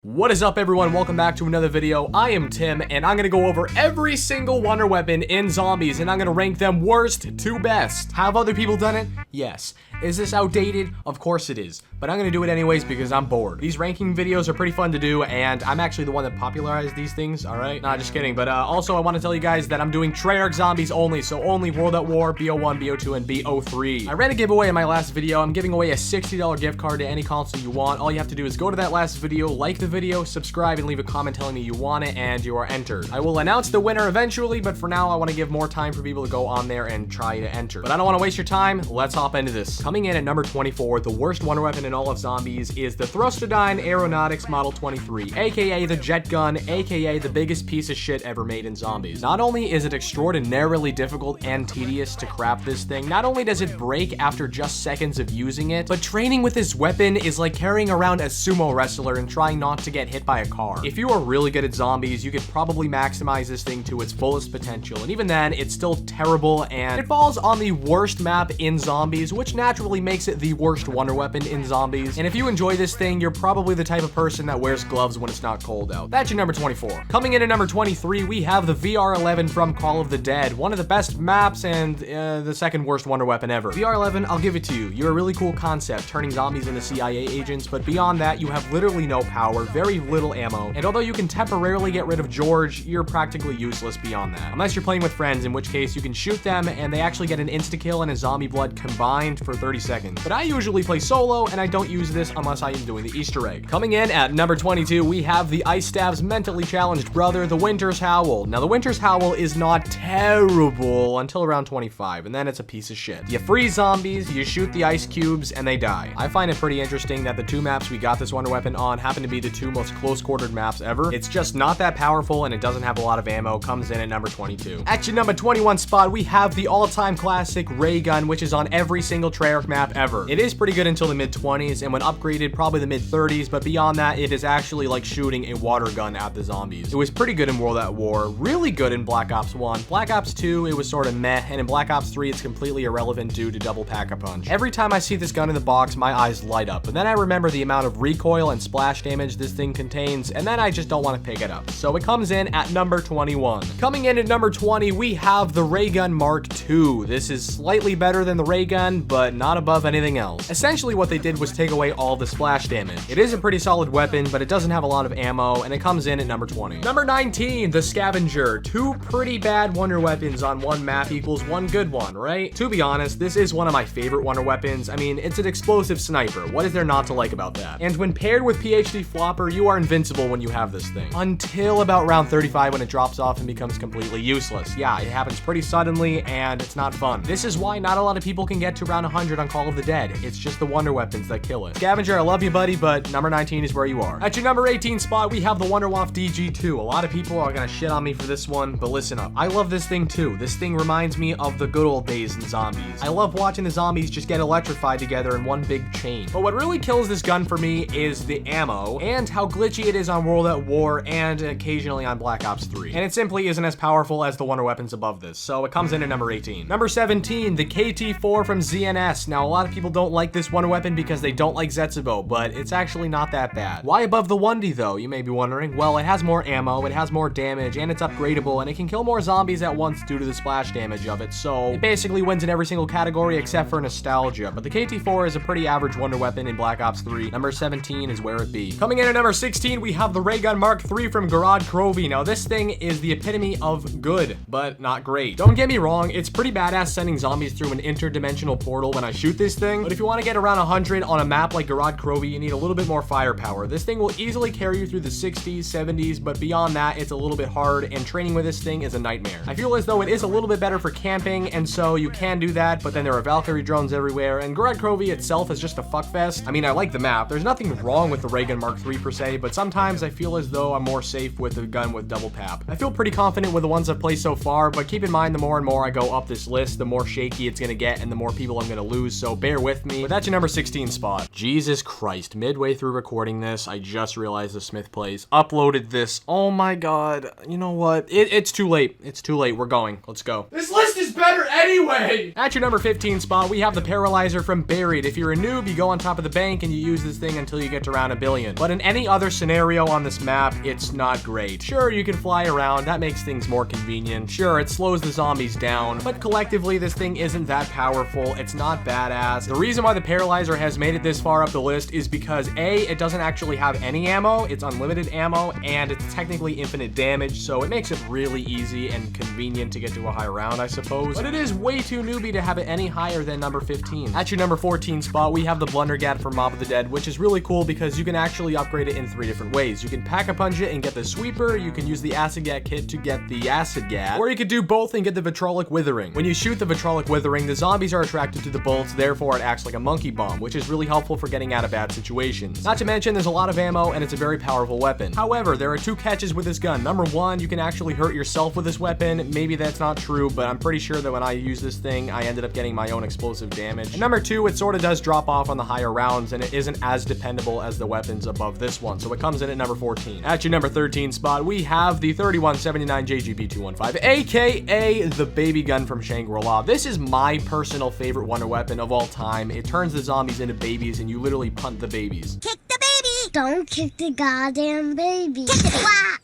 What is up, everyone? Welcome back to another video. I am Tim, and I'm gonna go over every single wonder weapon in zombies, and I'm gonna rank them worst to best. Have other people done it? Yes. Is this outdated? Of course it is. But I'm gonna do it anyways because I'm bored. These ranking videos are pretty fun to do, and I'm actually the one that popularized these things, alright? Nah, just kidding. But also, I want to tell you guys that I'm doing Treyarch zombies only, so only World at War, BO1, BO2, and BO3. I ran a giveaway in my last video. I'm giving away a $60 gift card to any console you want. All you have to do is go to that last video, like the video, subscribe, and leave a comment telling me you want it, and you are entered. I will announce the winner eventually, but for now, I want to give more time for people to go on there and try to enter. But I don't want to waste your time. Let's hop into this. Coming in at number 24, the worst wonder weapon in all of zombies is the Thrustodyne Aeronautics Model 23, aka the Jet Gun, aka the biggest piece of shit ever made in zombies. Not only is it extraordinarily difficult and tedious to craft this thing, not only does it break after just seconds of using it, but training with this weapon is like carrying around a sumo wrestler and trying not to get hit by a car. If you are really good at zombies, you could probably maximize this thing to its fullest potential, and even then, it's still terrible, and it falls on the worst map in zombies, which naturally makes it the worst wonder weapon in zombies. And if you enjoy this thing, you're probably the type of person that wears gloves when it's not cold out. That's your number 24. Coming in at number 23, we have the VR-11 from Call of the Dead, one of the best maps and the second worst wonder weapon ever. VR-11, I'll give it to you. You're a really cool concept, turning zombies into CIA agents, but beyond that, you have literally no power, very little ammo, and although you can temporarily get rid of George, you're practically useless beyond that. Unless you're playing with friends, in which case you can shoot them and they actually get an insta-kill and a zombie blood combined for 30 seconds. But I usually play solo, and I don't use this unless I am doing the Easter egg. Coming in at number 22, we have the Ice Staff's mentally challenged brother, the Winter's Howl. Now, the Winter's Howl is not terrible until around 25, and then it's a piece of shit. You freeze zombies, you shoot the ice cubes, and they die. I find it pretty interesting that the two maps we got this wonder weapon on happen to be the two most close-quartered maps ever. It's just not that powerful, and it doesn't have a lot of ammo. Comes in at number 22. At your number 21 spot, we have the all-time classic Ray Gun, which is on every single Treyarch map ever. It is pretty good until the mid-20s, and when upgraded, probably the mid-30s, but beyond that, it is actually like shooting a water gun at the zombies. It was pretty good in World at War, really good in Black Ops 1. Black Ops 2, it was sort of meh, and in Black Ops 3, it's completely irrelevant due to double pack-a-punch. Every time I see this gun in the box, my eyes light up, and then I remember the amount of recoil and splash damage this thing contains, and then I just don't want to pick it up. So it comes in at number 21. Coming in at number 20, we have the Ray Gun Mark II. This is slightly better than the Ray Gun, but not above anything else. Essentially, what they did was take away all the splash damage. It is a pretty solid weapon, but it doesn't have a lot of ammo, and it comes in at number 20. Number 19, the Scavenger. Two pretty bad wonder weapons on one map equals one good one, right? To be honest, this is one of my favorite wonder weapons. I mean, it's an explosive sniper. What is there not to like about that? And when paired with PhD Flopper, you are invincible when you have this thing. Until about round 35 when it drops off and becomes completely useless. Yeah, it happens pretty suddenly, and it's not fun. This is why not a lot of people can get to round 100 on Call of the Dead. It's just the wonder weapons that kill it. Scavenger, I love you, buddy, but number 19 is where you are. At your number 18 spot, we have the Wunderwaffe DG2. A lot of people are gonna shit on me for this one, but listen up. I love this thing too. This thing reminds me of the good old days in zombies. I love watching the zombies just get electrified together in one big chain. But what really kills this gun for me is the ammo and how glitchy it is on World at War and occasionally on Black Ops 3. And it simply isn't as powerful as the wonder weapons above this, so it comes in at number 18. Number 17, the KT-4 from ZNS. Now, a lot of people don't like this wonder weapon because they don't like Zetsubo, but it's actually not that bad. Why above the 1D though, you may be wondering? Well, it has more ammo, it has more damage, and it's upgradable, and it can kill more zombies at once due to the splash damage of it, so it basically wins in every single category except for nostalgia. But the KT-4 is a pretty average wonder weapon in Black Ops 3. Number 17 is where it be. Coming in at number 16, we have the Ray Gun Mark III from Gorod Krovi. Now, this thing is the epitome of good, but not great. Don't get me wrong, it's pretty badass sending zombies through an interdimensional portal when I shoot this thing, but if you want to get around 100 on a map like Gorod Krovi, you need a little bit more firepower. This thing will easily carry you through the 60s, 70s, but beyond that, it's a little bit hard, and training with this thing is a nightmare. I feel as though it is a little bit better for camping, and so you can do that, but then there are Valkyrie drones everywhere, and Gorod Krovi itself is just a fuckfest. I mean, I like the map. There's nothing wrong with the Ray Gun Mark III per se, but sometimes I feel as though I'm more safe with a gun with double pap. I feel pretty confident with the ones I've played so far, but keep in mind the more and more I go up this list, the more shaky it's gonna get, and the more people I'm gonna lose, so bear with me. But that's your number 16 spot. Jesus Christ, midway through recording this, I just realized the Smith Plays uploaded this. Oh my god. You know what? It's too late. It's too late. We're going. Let's go. This list is better Anyway, at your number 15 spot, we have the Paralyzer from Buried. If you're a noob, you go on top of the bank and you use this thing until you get to around 1 billion. But in any other scenario on this map, it's not great. Sure, you can fly around, that makes things more convenient. Sure, it slows the zombies down, but collectively, this thing isn't that powerful. It's not badass. The reason why the Paralyzer has made it this far up the list is because A, it doesn't actually have any ammo, it's unlimited ammo, and it's technically infinite damage, so it makes it really easy and convenient to get to a high round, I suppose. But it is way too newbie to have it any higher than number 15. At your number 14 spot, we have the Blundergat from Mob of the Dead, which is really cool because you can actually upgrade it in 3 different ways. You can Pack-a-Punch it and get the Sweeper, you can use the Acid Gat kit to get the Acid Gat, or you could do both and get the Vitrolic Withering. When you shoot the Vitrolic Withering, the zombies are attracted to the bolts, therefore it acts like a monkey bomb, which is really helpful for getting out of bad situations. Not to mention, there's a lot of ammo and it's a very powerful weapon. However, there are 2 catches with this gun. Number 1, you can actually hurt yourself with this weapon. Maybe that's not true, but I'm pretty sure that when I use this thing, I ended up getting my own explosive damage. And number 2, it sort of does drop off on the higher rounds and it isn't as dependable as the weapons above this one, so it comes in at number 14. At your number 13 spot, we have the 3179 JGB215, aka the baby gun from Shangri-La. This is my personal favorite wonder weapon of all time. It turns the zombies into babies and you literally punt the babies. Kick the baby! Don't kick the goddamn baby. Kick it! Wah!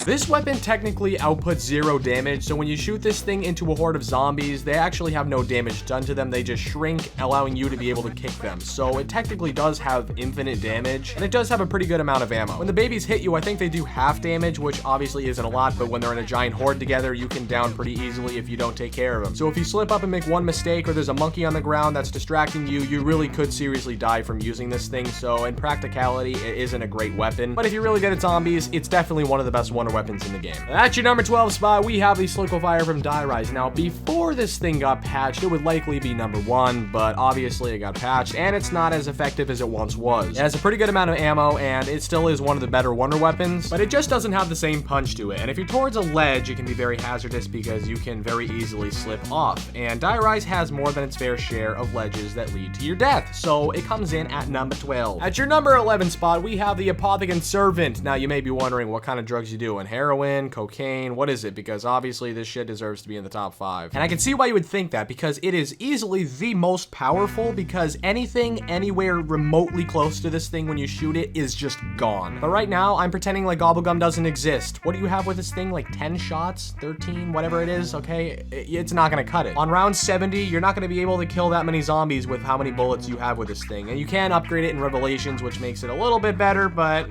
This weapon technically outputs 0 damage, so when you shoot this thing into a horde of zombies, they actually have no damage done to them, they just shrink, allowing you to be able to kick them. So it technically does have infinite damage, and it does have a pretty good amount of ammo. When the babies hit you, I think they do half damage, which obviously isn't a lot, but when they're in a giant horde together, you can down pretty easily if you don't take care of them. So if you slip up and make one mistake, or there's a monkey on the ground that's distracting you, you really could seriously die from using this thing, so in practicality, it isn't a great weapon. But if you're really good at zombies, it's definitely one of the best wonder weapons in the game. At your number 12 spot, we have the Slickofire from Die Rise. Now, before this thing got patched, it would likely be number 1, but obviously it got patched, and it's not as effective as it once was. It has a pretty good amount of ammo, and it still is one of the better wonder weapons, but it just doesn't have the same punch to it. And if you're towards a ledge, it can be very hazardous because you can very easily slip off. And Die Rise has more than its fair share of ledges that lead to your death, so it comes in at number 12. At your number 11 spot, we have the Apothicon Servant. Now, you may be wondering what kind of drugs you doing. Heroin, cocaine, what is it? Because obviously this shit deserves to be in the top 5. And I can see why you would think that, because it is easily the most powerful, because anything anywhere remotely close to this thing when you shoot it is just gone. But right now, I'm pretending like Gobblegum doesn't exist. What do you have with this thing? Like 10 shots? 13? Whatever it is, okay? It's not gonna cut it. On round 70, you're not gonna be able to kill that many zombies with how many bullets you have with this thing. And you can upgrade it in Revelations, which makes it a little bit better, but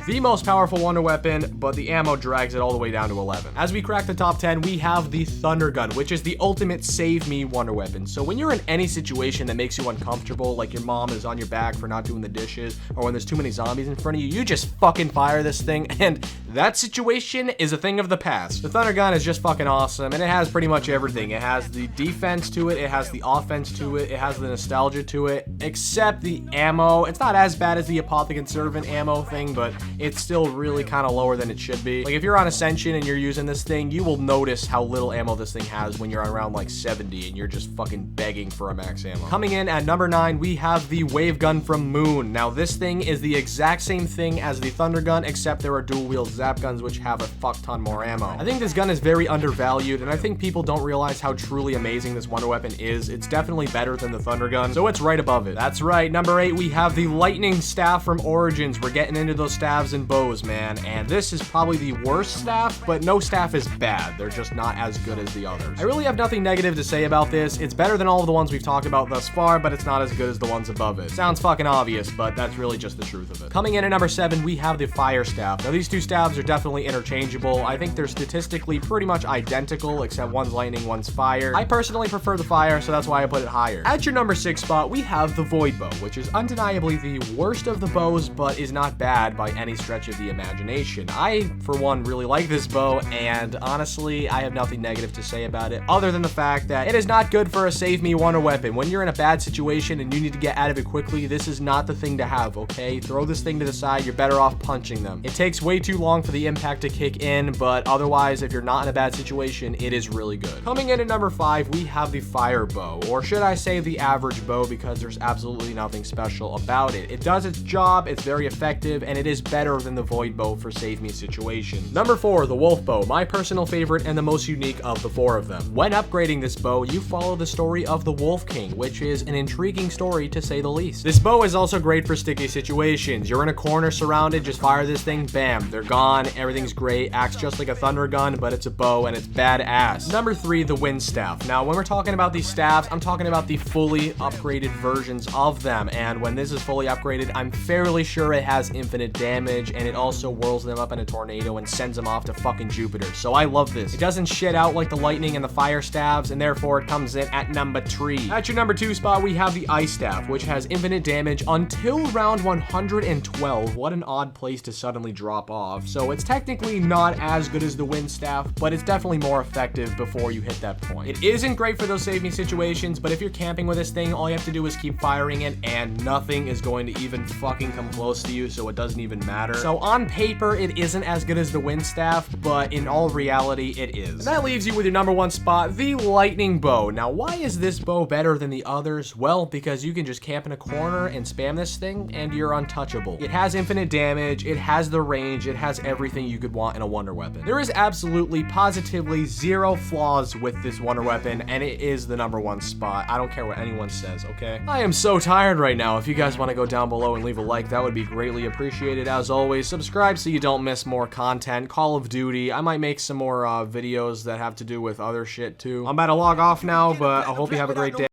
the most powerful wonder weapon, but the ammo drags it all the way down to 11. As we crack the top 10, we have the Thunder Gun, which is the ultimate save me wonder weapon. So when you're in any situation that makes you uncomfortable, like your mom is on your back for not doing the dishes, or when there's too many zombies in front of you, you just fucking fire this thing, and that situation is a thing of the past. The Thunder Gun is just fucking awesome, and it has pretty much everything. It has the defense to it, it has the offense to it, it has the nostalgia to it, except the ammo. It's not as bad as the Apothicon Servant ammo thing, but it's still really kind of lower than it should be. Like if you're on Ascension and you're using this thing, you will notice how little ammo this thing has when you're around like 70 and you're just fucking begging for a max ammo. Coming in at number 9, we have the Wave Gun from Moon. Now this thing is the exact same thing as the Thunder Gun, except there are dual wield zap guns which have a fuck ton more ammo. I think this gun is very undervalued, and I think people don't realize how truly amazing this wonder weapon is. It's definitely better than the Thunder Gun, so it's right above it. That's right, number 8, we have the Lightning Staff from Origins. We're getting into those staves and bows, man, and this is probably the worst staff, but no staff is bad. They're just not as good as the others. I really have nothing negative to say about this. It's better than all of the ones we've talked about thus far, but it's not as good as the ones above it. Sounds fucking obvious, but that's really just the truth of it. Coming in at number 7, we have the Fire Staff. Now these two staves are definitely interchangeable. I think they're statistically pretty much identical, except one's lightning, one's fire. I personally prefer the fire, so that's why I put it higher. At your number 6 spot, we have the Void Bow, which is undeniably the worst of the bows, but is not bad by any stretch of the imagination. I, for one, really like this bow, and honestly, I have nothing negative to say about it, other than the fact that it is not good for a save me wonder weapon. When you're in a bad situation and you need to get out of it quickly, this is not the thing to have, okay? Throw this thing to the side, you're better off punching them. It takes way too long long for the impact to kick in, but otherwise, if you're not in a bad situation, it is really good. Coming in at number 5, we have the fire bow, or should I say the average bow, because there's absolutely nothing special about it. It does its job, it's very effective, and it is better than the void bow for save me situations. Number 4, the wolf bow, my personal favorite and the most unique of the 4 of them. When upgrading this bow, you follow the story of the Wolf King, which is an intriguing story to say the least. This bow is also great for sticky situations. You're in a corner surrounded, just fire this thing, bam, they're gone, everything's great, acts just like a thunder gun, but it's a bow and it's badass. Number 3, the wind staff. Now, when we're talking about these staffs, I'm talking about the fully upgraded versions of them, and when this is fully upgraded, I'm fairly sure it has infinite damage, and it also whirls them up in a tornado and sends them off to fucking Jupiter. So I love this. It doesn't shit out like the lightning and the fire staffs, and therefore it comes in at number 3. At your number 2 spot, we have the ice staff, which has infinite damage until round 112. What an odd place to suddenly drop off. So it's technically not as good as the wind staff, but it's definitely more effective before you hit that point. It isn't great for those save me situations, but if you're camping with this thing, all you have to do is keep firing it, and nothing is going to even fucking come close to you, so it doesn't even matter. So on paper, it isn't as good as the wind staff, but in all reality, it is. And that leaves you with your number 1 spot, the lightning bow. Now, why is this bow better than the others? Well, because you can just camp in a corner and spam this thing, and you're untouchable. It has infinite damage, it has the range, it has everything you could want in a wonder weapon. There is absolutely, positively zero flaws with this wonder weapon, and it is the number 1 spot. I don't care what anyone says, okay? I am so tired right now. If you guys want to go down below and leave a like, that would be greatly appreciated. As always, subscribe so you don't miss more content. Call of Duty. I might make some more videos that have to do with other shit too. I'm about to log off now, but I hope you have a great day.